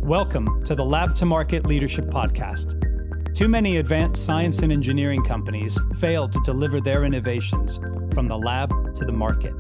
Welcome to the Lab to Market Leadership Podcast. Too many advanced science and engineering companies fail to deliver their innovations from the lab to the market.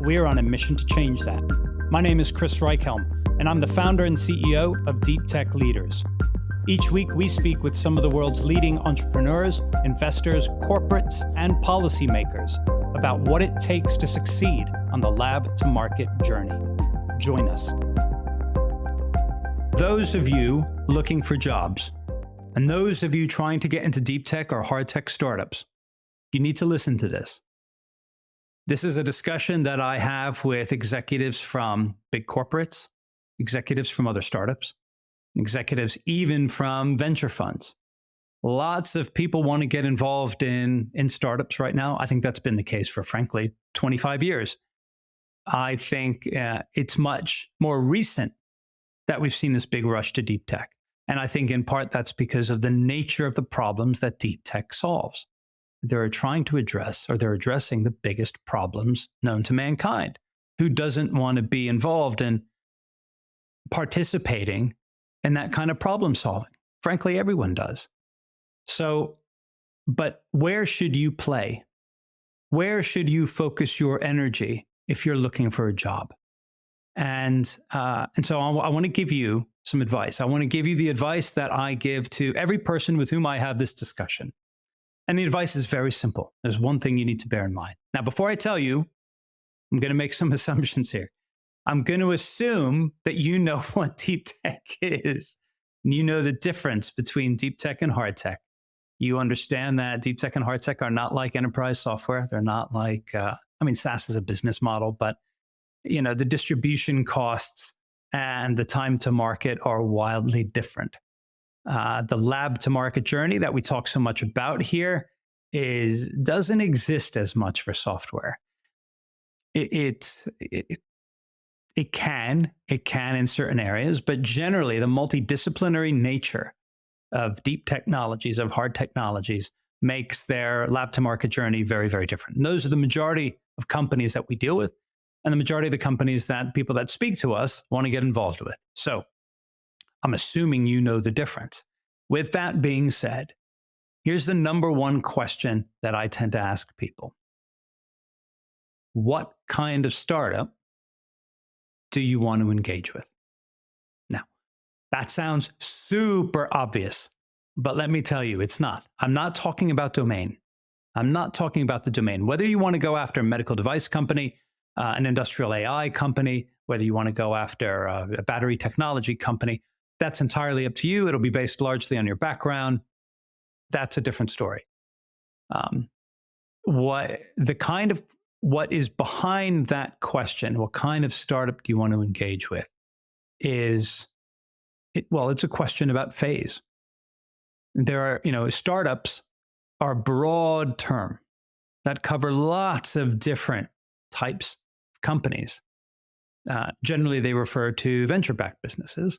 We are on a mission to change that. My name is Chris Reichhelm, and I'm the founder and CEO of Deep Tech Leaders. Each week, we speak with some of the world's leading entrepreneurs, investors, corporates, and policymakers about what it takes to succeed on the lab to market journey. Join us. Those of you looking for jobs, and those of you trying to get into deep tech or hard tech startups, you need to listen to this. This is a discussion that I have with executives from big corporates, executives from other startups, executives even from venture funds. Lots of people want to get involved in startups right now. I think that's been the case for, frankly, 25 years. I think it's much more recent that we've seen this big rush to deep tech. And I think in part that's because of the nature of the problems that deep tech solves. They're trying to address, or they're addressing the biggest problems known to mankind. Who doesn't want to be involved in participating in that kind of problem solving? Frankly, everyone does. So, but where should you play? Where should you focus your energy if you're looking for a job? And so I want to give you some advice. I want to give you the advice that I give to every person with whom I have this discussion. And the advice is very simple. There's one thing you need to bear in mind. Now, before I tell you, I'm going to make some assumptions here. I'm going to assume that you know what deep tech is. And you know the difference between deep tech and hard tech. You understand that deep tech and hard tech are not like enterprise software. They're not like, SaaS is a business model, but the distribution costs and the time to market are wildly different. The lab to market journey that we talk so much about here doesn't exist as much for software. It can in certain areas, but generally the multidisciplinary nature of deep technologies, of hard technologies, makes their lab to market journey very, very different. And those are the majority of companies that we deal with, and the majority of the companies that people that speak to us want to get involved with. So I'm assuming you know the difference. With that being said, here's the number one question that I tend to ask people. What kind of startup do you want to engage with? Now, that sounds super obvious, but let me tell you, it's not. I'm not talking about domain. I'm not talking about the domain. Whether you want to go after a medical device company, an industrial AI company, whether you want to go after a battery technology company, that's entirely up to you. It'll be based largely on your background. That's a different story. What is behind that question, what kind of startup do you want to engage with, it's a question about phase. There are, startups are a broad term that cover lots of different types of companies. Generally, they refer to venture-backed businesses.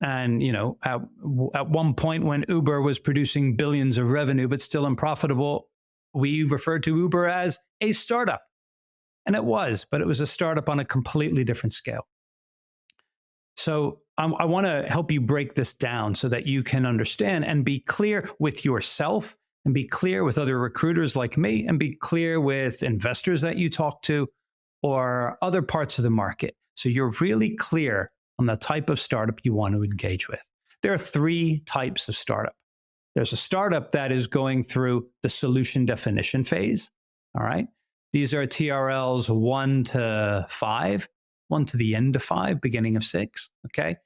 And, at one point when Uber was producing billions of revenue but still unprofitable, we referred to Uber as a startup. And it was a startup on a completely different scale. So I want to help you break this down so that you can understand and be clear with yourself, and be clear with other recruiters like me, and be clear with investors that you talk to or other parts of the market. So you're really clear on the type of startup you want to engage with. There are three types of startup. There's a startup that is going through the solution definition phase. All right. These are TRLs 1 to 5, 1 to the end of 5, beginning of 6. Okay.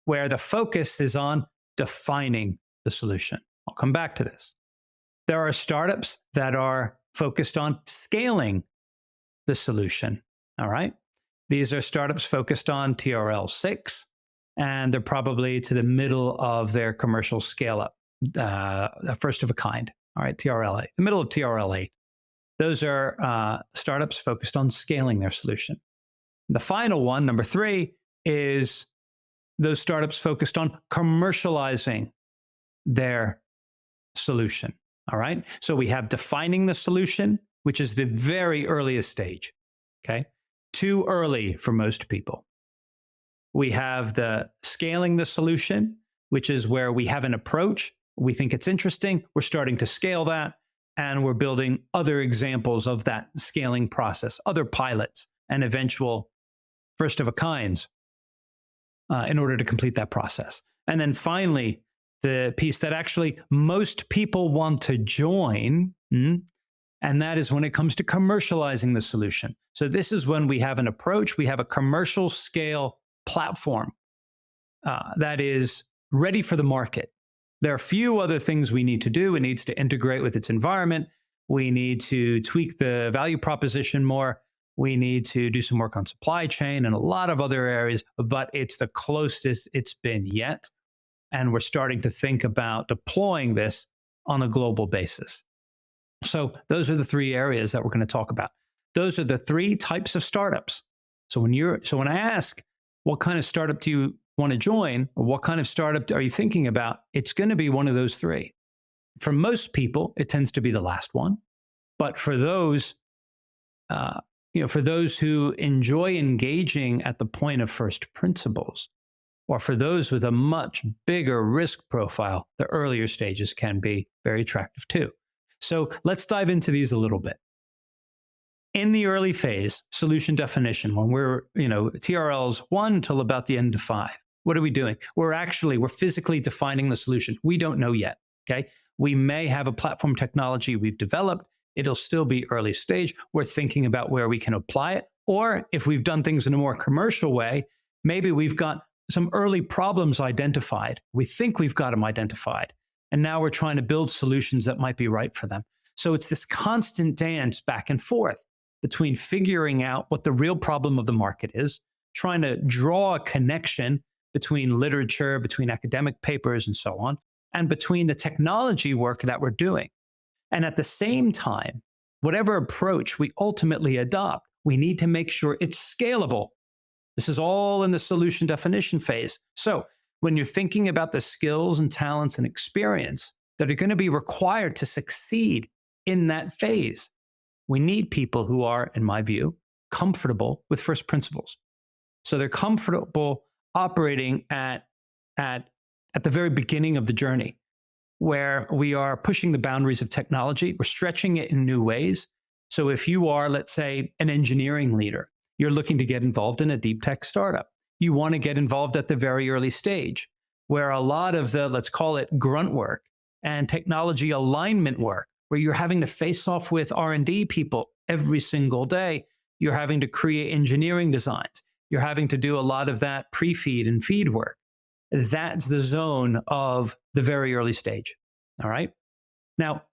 Where the focus is on defining the solution. I'll come back to this. There are startups that are focused on scaling the solution. All right. These are startups focused on TRL 6, and they're probably to the middle of their commercial scale up, first of a kind. All right. TRL 8, the middle of TRL 8. Those are startups focused on scaling their solution. The final one, number 3, is those startups focused on commercializing their solution. All right. So we have defining the solution, which is the very earliest stage. Okay. Too early for most people. We have the scaling the solution, which is where we have an approach. We think it's interesting. We're starting to scale that. And we're building other examples of that scaling process, other pilots and eventual first of a kinds in order to complete that process. And then finally, the piece that actually most people want to join, and that is when it comes to commercializing the solution. So this is when we have an approach, we have a commercial scale platform that is ready for the market. There are a few other things we need to do. It needs to integrate with its environment. We need to tweak the value proposition more. We need to do some work on supply chain and a lot of other areas, but it's the closest it's been yet. And we're starting to think about deploying this on a global basis. So those are the three areas that we're going to talk about. Those are the three types of startups. So when I ask, what kind of startup do you want to join, or what kind of startup are you thinking about? It's going to be one of those three. For most people, it tends to be the last one. But for those, for those who enjoy engaging at the point of first principles, or for those with a much bigger risk profile, the earlier stages can be very attractive too. So let's dive into these a little bit. In the early phase, solution definition, when we're, TRLs 1 till about the end of 5, what are we doing? We're physically defining the solution. We don't know yet, okay? We may have a platform technology we've developed. It'll still be early stage. We're thinking about where we can apply it. Or if we've done things in a more commercial way, maybe we've got some early problems identified. We think we've got them identified. And now we're trying to build solutions that might be right for them. So it's this constant dance back and forth between figuring out what the real problem of the market is, trying to draw a connection between literature, between academic papers and so on, and between the technology work that we're doing. And at the same time, whatever approach we ultimately adopt, we need to make sure it's scalable. This is all in the solution definition phase. So when you're thinking about the skills and talents and experience that are going to be required to succeed in that phase, we need people who are, in my view, comfortable with first principles. So they're comfortable operating at the very beginning of the journey, where we are pushing the boundaries of technology, we're stretching it in new ways. So if you are, let's say, an engineering leader, you're looking to get involved in a deep tech startup. You want to get involved at the very early stage, where a lot of the, let's call it grunt work and technology alignment work, where you're having to face off with R&D people every single day. You're having to create engineering designs. You're having to do a lot of that pre-feed and feed work. That's the zone of the very early stage, all right? Now,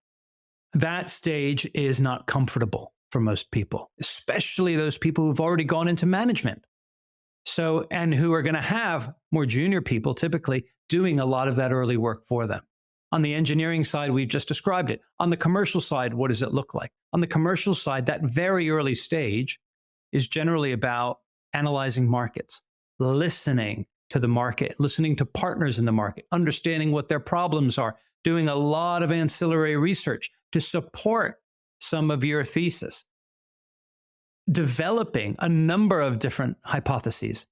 that stage is not comfortable for most people, especially those people who've already gone into management. So, and who are going to have more junior people typically doing a lot of that early work for them. On the engineering side, we've just described it. On the commercial side, what does it look like? On the commercial side, that very early stage is generally about analyzing markets, listening to the market, listening to partners in the market, understanding what their problems are, doing a lot of ancillary research to support some of your thesis, developing a number of different hypotheses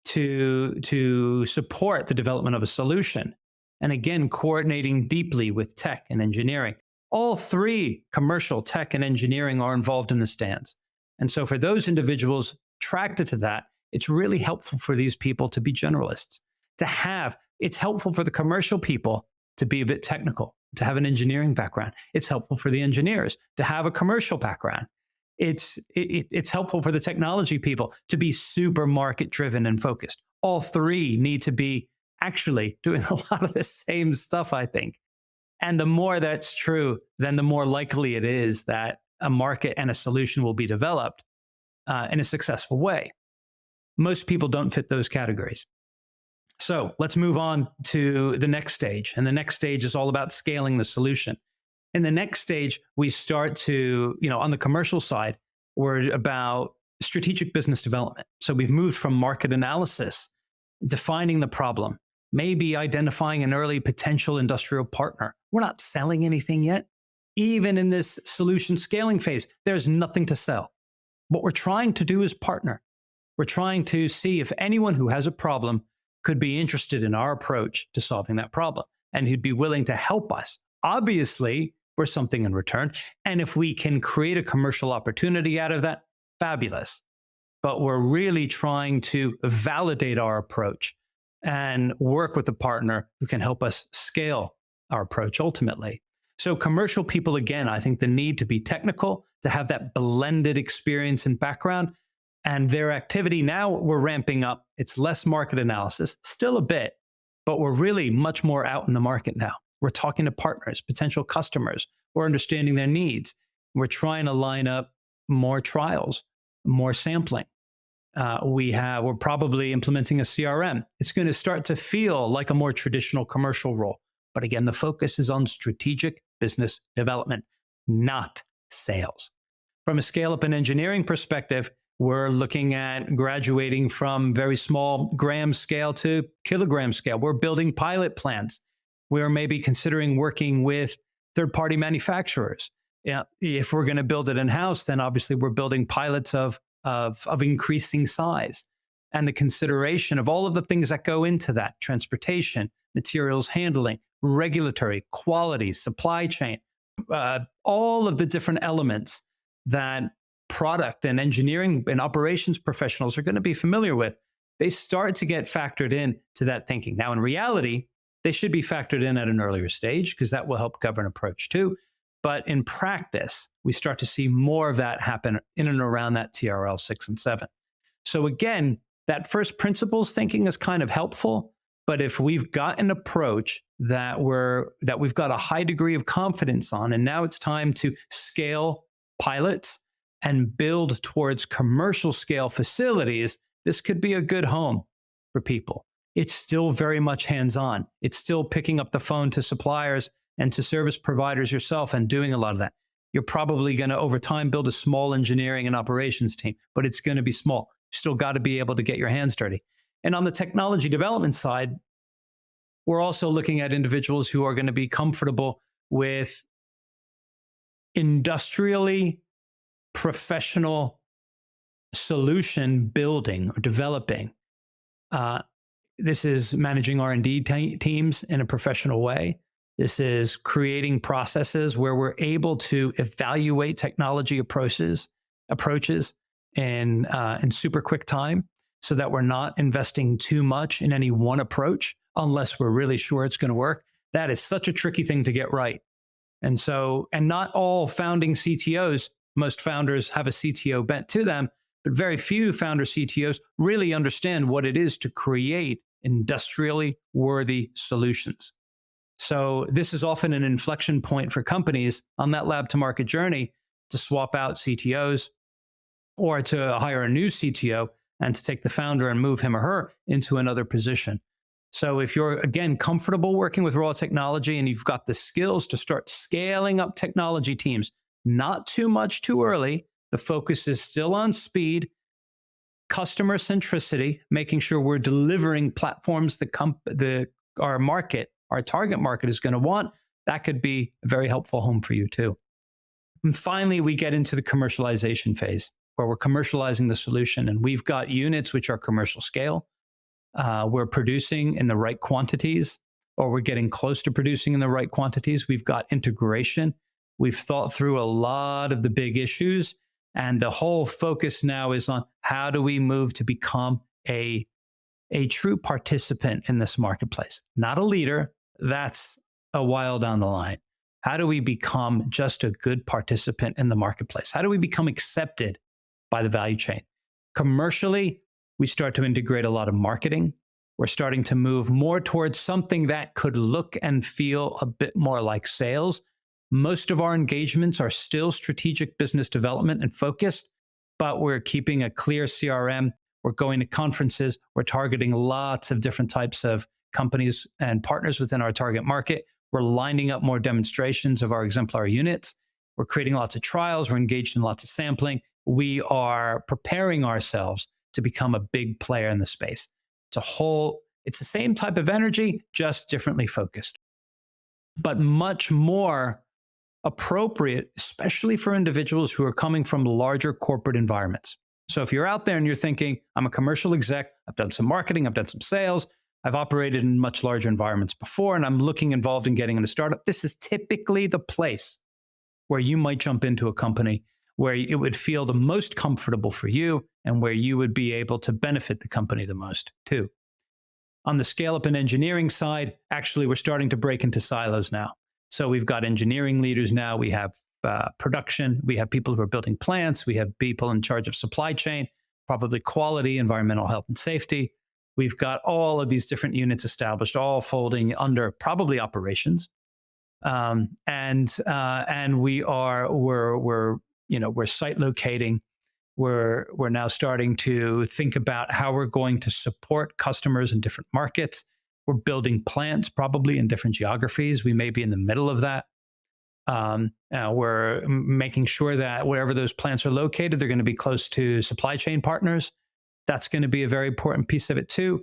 to support the development of a solution. And again, coordinating deeply with tech and engineering. All three, commercial, tech, and engineering, are involved in this dance. And so for those individuals attracted to that, it's really helpful for these people to be generalists. It's helpful for the commercial people to be a bit technical, to have an engineering background. It's helpful for the engineers to have a commercial background. It's helpful for the technology people to be super market driven and focused. All three need to be actually doing a lot of the same stuff, I think. And the more that's true, then the more likely it is that a market and a solution will be developed in a successful way. Most people don't fit those categories. So let's move on to the next stage. And the next stage is all about scaling the solution. In the next stage, we start to, on the commercial side, we're about strategic business development. So we've moved from market analysis, defining the problem, maybe identifying an early potential industrial partner. We're not selling anything yet. Even in this solution scaling phase, there's nothing to sell. What we're trying to do is partner. We're trying to see if anyone who has a problem could be interested in our approach to solving that problem and who'd be willing to help us. Obviously, for something in return. And if we can create a commercial opportunity out of that, fabulous. But we're really trying to validate our approach and work with a partner who can help us scale our approach ultimately. So commercial people, again, I think the need to be technical, to have that blended experience and background, and their activity now we're ramping up. It's less market analysis, still a bit, but we're really much more out in the market now. We're talking to partners, potential customers. We're understanding their needs. We're trying to line up more trials, more sampling. We're probably implementing a CRM. It's going to start to feel like a more traditional commercial role. But again, the focus is on strategic business development, not sales. From a scale-up and engineering perspective, we're looking at graduating from very small gram scale to kilogram scale. We're building pilot plants. We're maybe considering working with third-party manufacturers. If we're going to build it in-house, then obviously we're building pilots of increasing size. And the consideration of all of the things that go into that: transportation, materials handling, regulatory, quality, supply chain, all of the different elements that product and engineering and operations professionals are going to be familiar with, they start to get factored in to that thinking. Now, in reality, they should be factored in at an earlier stage because that will help govern approach too. But in practice, we start to see more of that happen in and around that TRL 6 and 7. So again, that first principles thinking is kind of helpful. But if we've got an approach that we've got a high degree of confidence on, and now it's time to scale pilots and build towards commercial scale facilities, this could be a good home for people. It's still very much hands-on. It's still picking up the phone to suppliers and to service providers yourself and doing a lot of that. You're probably going to, over time, build a small engineering and operations team, but it's going to be small. You still got to be able to get your hands dirty. And on the technology development side, we're also looking at individuals who are going to be comfortable with industrially professional solution building or developing. This is managing R&D teams in a professional way. This is creating processes where we're able to evaluate technology approaches in super quick time, so that we're not investing too much in any one approach unless we're really sure it's going to work. That is such a tricky thing to get right. And not all founding CTOs, most founders have a CTO bent to them, but very few founder CTOs really understand what it is to create industrially worthy solutions. So this is often an inflection point for companies on that lab to market journey to swap out CTOs or to hire a new CTO and to take the founder and move him or her into another position. So if you're, again, comfortable working with raw technology and you've got the skills to start scaling up technology teams, not too much too early, the focus is still on speed, customer centricity, making sure we're delivering platforms our target market is going to want. That could be a very helpful home for you too. And finally, we get into the commercialization phase, where we're commercializing the solution, and we've got units which are commercial scale. We're producing in the right quantities, or we're getting close to producing in the right quantities. We've got integration. We've thought through a lot of the big issues, and the whole focus now is on how do we move to become a true participant in this marketplace, not a leader. That's a while down the line. How do we become just a good participant in the marketplace? How do we become accepted by the value chain? Commercially, we start to integrate a lot of marketing. We're starting to move more towards something that could look and feel a bit more like sales. Most of our engagements are still strategic business development and focused, but we're keeping a clear CRM. We're going to conferences. We're targeting lots of different types of companies and partners within our target market. We're lining up more demonstrations of our exemplary units. We're creating lots of trials. We're engaged in lots of sampling. We are preparing ourselves to become a big player in the space. It's the same type of energy, just differently focused, but much more appropriate, especially for individuals who are coming from larger corporate environments. So if you're out there and you're thinking, I'm a commercial exec, I've done some marketing, I've done some sales, I've operated in much larger environments before, and I'm looking involved in getting in a startup, this is typically the place where you might jump into a company where it would feel the most comfortable for you and where you would be able to benefit the company the most too. On the scale up and engineering side, actually, we're starting to break into silos now. So we've got engineering leaders now, we have production, we have people who are building plants, we have people in charge of supply chain, probably quality, environmental health and safety. We've got all of these different units established, all folding under probably operations. And we're site locating. We're now starting to think about how we're going to support customers in different markets. We're building plants probably in different geographies. We may be in the middle of that. We're making sure that wherever those plants are located, they're going to be close to supply chain partners. That's going to be a very important piece of it too.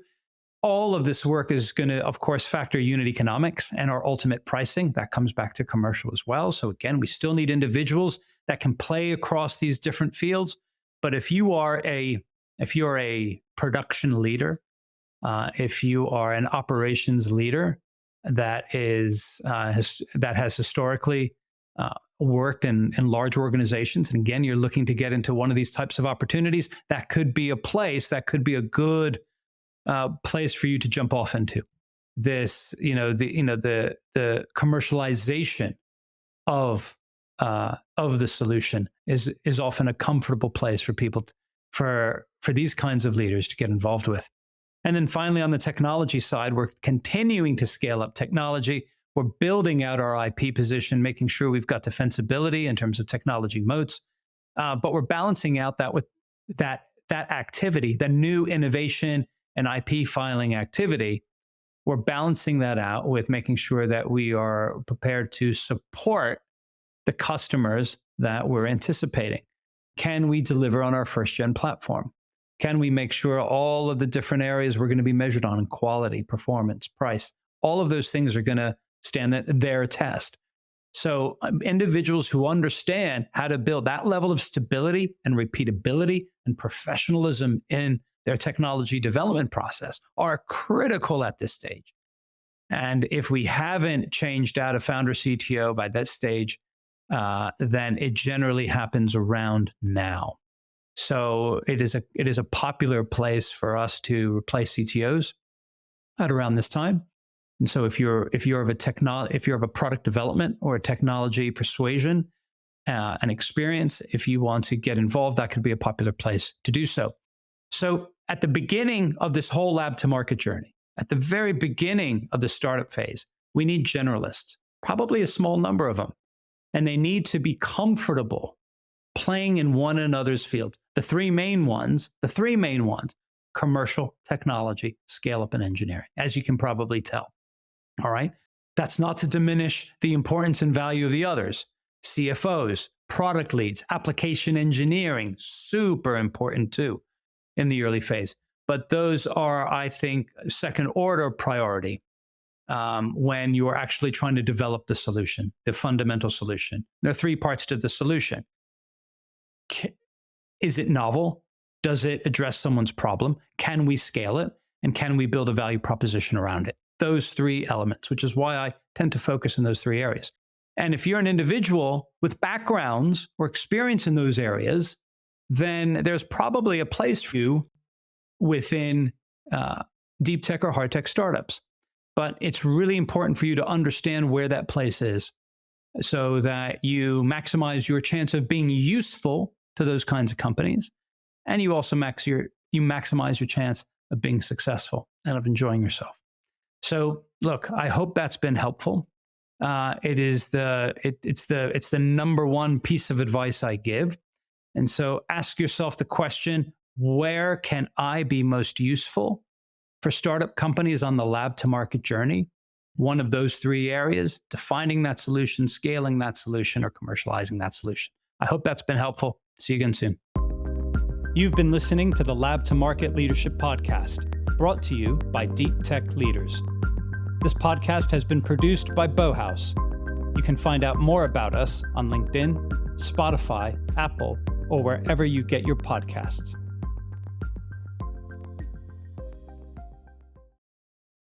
All of this work is going to, of course, factor unit economics and our ultimate pricing. That comes back to commercial as well. So again, we still need individuals that can play across these different fields. But if you're a production leader, if you are an operations leader that has historically worked in large organizations, and again, you're looking to get into one of these types of opportunities, that could be a place, that could be a good place for you to jump off into. This, the commercialization of the solution is often a comfortable place for people, for these kinds of leaders to get involved with. And then finally, on the technology side, we're continuing to scale up technology. We're building out our IP position, making sure we've got defensibility in terms of technology moats. But we're balancing out that with that activity, the new innovation and IP filing activity. We're balancing that out with making sure that we are prepared to support the customers that we're anticipating. Can we deliver on our first gen platform? Can we make sure all of the different areas we're going to be measured on, quality, performance, price, all of those things are going to stand their test? So individuals who understand how to build that level of stability and repeatability and professionalism in their technology development process are critical at this stage. And if we haven't changed out a founder CTO by that stage, then it generally happens around now. So it is a popular place for us to replace CTOs at around this time. And so if you're of a product development or a technology persuasion and experience, if you want to get involved, that could be a popular place to do so. So at the beginning of this whole lab to market journey, at the very beginning of the startup phase, we need generalists, probably a small number of them, and they need to be comfortable playing in one another's field. The three main ones, commercial, technology, scale up, and engineering, as you can probably tell. All right. That's not to diminish the importance and value of the others. CFOs, product leads, application engineering, super important too in the early phase. But those are, I think, second order priority when you are actually trying to develop the solution, the fundamental solution. There are three parts to the solution. Is it novel? Does it address someone's problem? Can we scale it? And can we build a value proposition around it? Those three elements, which is why I tend to focus in those three areas. And if you're an individual with backgrounds or experience in those areas, then there's probably a place for you within deep tech or hard tech startups. But it's really important for you to understand where that place is so that you maximize your chance of being useful to those kinds of companies. And you also maximize your chance of being successful and of enjoying yourself. So look, I hope that's been helpful. It's the number one piece of advice I give. And so ask yourself the question, where can I be most useful for startup companies on the lab to market journey? One of those three areas, defining that solution, scaling that solution, or commercializing that solution. I hope that's been helpful. See you again soon. You've been listening to the Lab to Market Leadership Podcast, brought to you by Deep Tech Leaders. This podcast has been produced by Bauhaus. You can find out more about us on LinkedIn, Spotify, Apple, or wherever you get your podcasts.